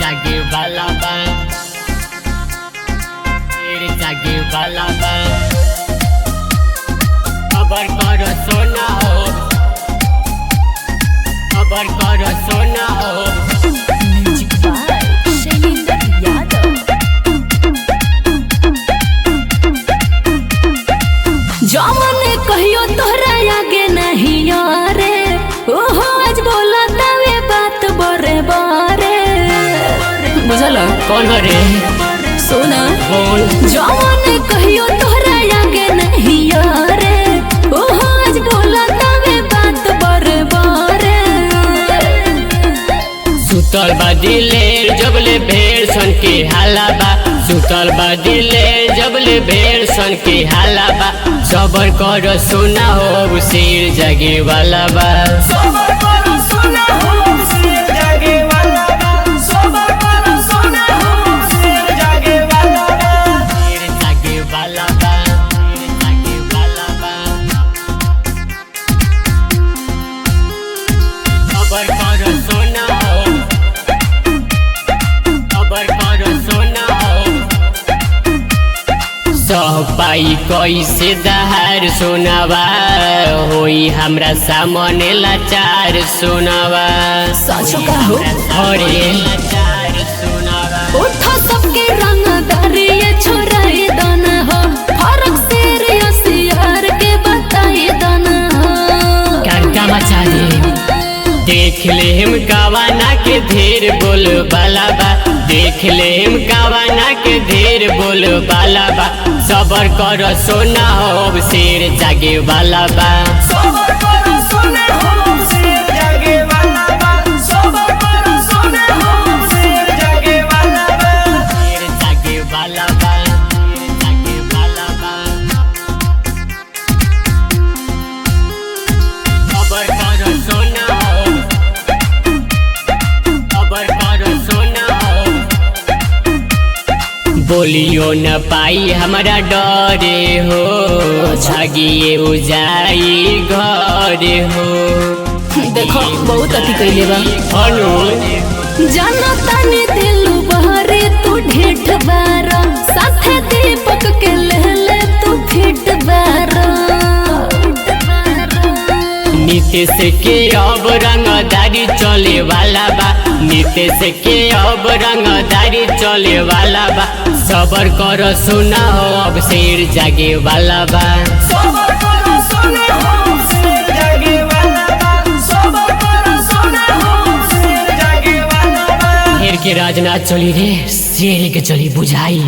जागे वाला बा, शेर जागे वाला बा। खबर करो सोना हो, खबर करो सोना हो। Music by Shailendra Yadav. जमन कहियो तोहरा आगे नहीं रे, ओहो आज बोला तवे बात बरे बरे। बुझल कौन हो रे? सोना कौन? जमन कहियो तोहरा आगे नहीं रे, ओहो आज बोला तवे बात बरे बरे। सुतल बा दिलेर जबले भेड़ सन के हाला बा, सुतल बा दिलेर जबले भेड़ सन के हाला बा। सबर करो सोना हो, शेर जागे वाला बा। सबर करो सोना हो, शेर जागे वाला बा। सबर करो सोना हो, शेर जागे वाला बा। शेर जागे वाला बा, शेर जागे वाला बा। सबर करो सोना हो, सबर करो सोना हो। सह पाई कैसे दहार सोनावा, होई हमरा सामने लाचार सोनावा। साचो का हो? अरे लाचार सोनावा। उठो सबके रंग दरिए छोराए दाना हो, फरक शेर या सियार के बताए दाना हो। कांटा मचा दे, देख ले हम कावाना के ढेर बोल बाला बा, देख ले हम कावाना के ढेर बोल बाला बा। सबर करो सोना हो, शेर जागे वाला बा। सबर करो सोना हो, शेर जागे वाला बा। सबर करो सोना हो, शेर जागे वाला बा। शेर जागे वाला बा, शेर जागे वाला बा। सबर करो सोना हो, सबर करो सोना हो। बोलियो न पाई हमारा डरे हो, भागिए उजाई घरे हो। देखो बहुत अति कैले बा। अनु जानो तानी दिलु बहरे तू ढेठ बारा, साथे दीपक के लेले तू फिट बारा। नीतीश के अब रंगदारी चले वाला बा, नीतीश के अब रंगदारी चले वाला बा। सबर करो सोना हो, अब शेर जागे वाला बा। सबर करो सोना हो, शेर जागे वाला बा। सबर करो सोना हो, शेर जागे वाला बा। शेर के राज ना चली रे, शेर के चली बुझाई।